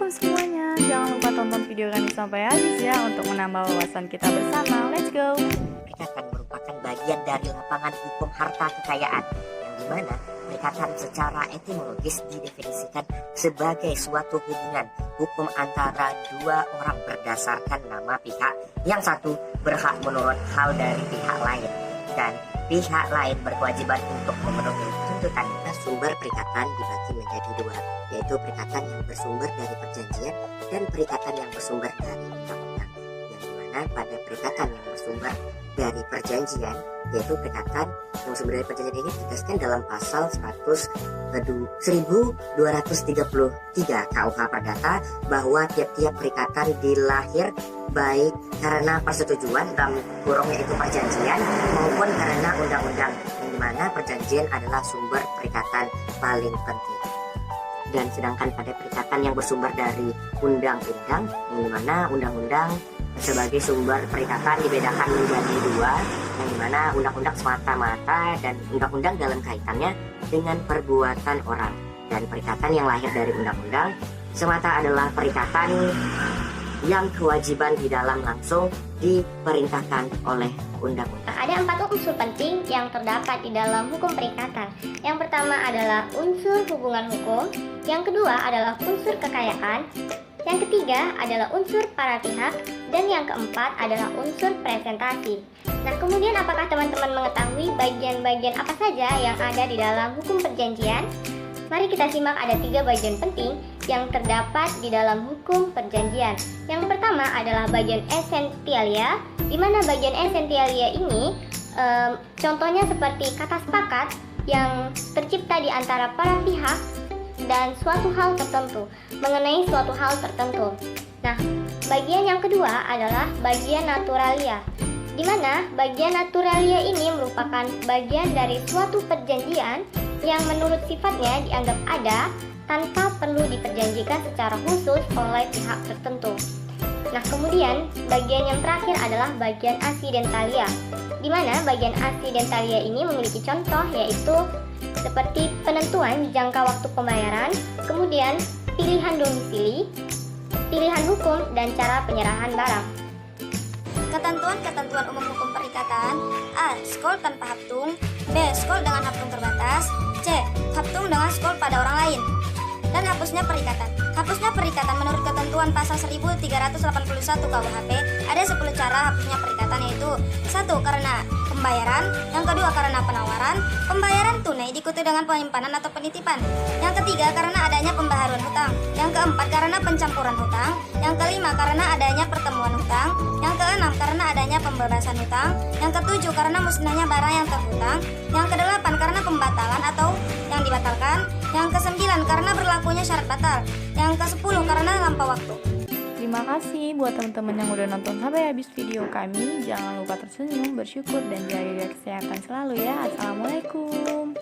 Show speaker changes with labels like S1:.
S1: Assalamualaikum semuanya. Jangan lupa tonton video kami sampai habis ya untuk menambah wawasan kita bersama. Let's go.
S2: Perikatan merupakan bagian dari lapangan hukum harta kekayaan, yang dimana perikatan secara etimologis didefinisikan sebagai suatu hubungan hukum antara dua orang berdasarkan nama pihak yang satu berhak menurut hal dari pihak lain dan pihak lain berkewajiban untuk memenuhi tuntutan. Sumber perikatan dibagi menjadi dua, yaitu perikatan yang bersumber dari perjanjian dan perikatan yang bersumber dari undang-undang. Yang dimana pada perikatan yang bersumber dari perjanjian, yaitu perikatan yang bersumber dari perjanjian ini ditegaskan dalam pasal 1233 KUH Perdata bahwa tiap-tiap perikatan dilahir baik karena persetujuan dalam kurung yaitu perjanjian maupun karena undang-undang, yang dimana perjanjian adalah sumber perikatan paling penting. Dan sedangkan pada perikatan yang bersumber dari undang-undang, yang dimana undang-undang sebagai sumber perikatan dibedakan menjadi dua, yang dimana undang-undang semata-mata dan undang-undang dalam kaitannya dengan perbuatan orang, dan perikatan yang lahir dari undang-undang semata adalah perikatan yang kewajiban di dalam langsung diperintahkan oleh undang-undang.
S3: Ada 4 unsur penting yang terdapat di dalam hukum perikatan. Yang pertama adalah unsur hubungan hukum, yang kedua adalah unsur kekayaan, yang ketiga adalah unsur para pihak, dan yang keempat adalah unsur presentasi. Nah, kemudian apakah teman-teman mengetahui bagian-bagian apa saja yang ada di dalam hukum perjanjian? Mari kita simak, ada 3 bagian penting yang terdapat di dalam hukum perjanjian. Yang pertama adalah bagian essentialia, di mana bagian essentialia ini contohnya seperti kata sepakat yang tercipta di antara para pihak dan suatu hal tertentu, mengenai suatu hal tertentu. Nah, bagian yang kedua adalah bagian naturalia, di mana bagian naturalia ini merupakan bagian dari suatu perjanjian yang menurut sifatnya dianggap ada tanpa perlu diperjanjikan secara khusus oleh pihak tertentu. Nah, kemudian bagian yang terakhir adalah bagian accidentalia, di mana bagian accidentalia ini memiliki contoh yaitu seperti penentuan jangka waktu pembayaran, kemudian pilihan domisili, pilihan hukum, dan cara penyerahan barang.
S4: Ketentuan-ketentuan umum hukum perikatan: A. Skol tanpa haptung, B. Skol dengan haptung terbatas, C. Haptung dengan skol pada orang lain. Dan hapusnya perikatan. Hapusnya perikatan menurut ketentuan pasal 1381 KUHP ada 10 cara hapusnya perikatan, yaitu 1. Karena pembayaran, yang kedua karena penawaran, pembayaran tunai diikuti dengan penyimpanan atau penitipan, yang ketiga karena adanya pembaharuan hutang, yang keempat karena pencampuran hutang, yang kelima karena adanya pertemuan hutang, yang keenam karena adanya pembebasan hutang, yang ketujuh karena musnahnya barang yang terhutang, yang kedelapan karena pembatalan atau yang dibatalkan, yang kesembilan karena berlakunya syarat batal, yang kesepuluh karena lampau waktu.
S1: Terima kasih buat teman-teman yang udah nonton sampai habis video kami. Jangan lupa tersenyum, bersyukur, dan jaga kesehatan selalu ya. Assalamualaikum.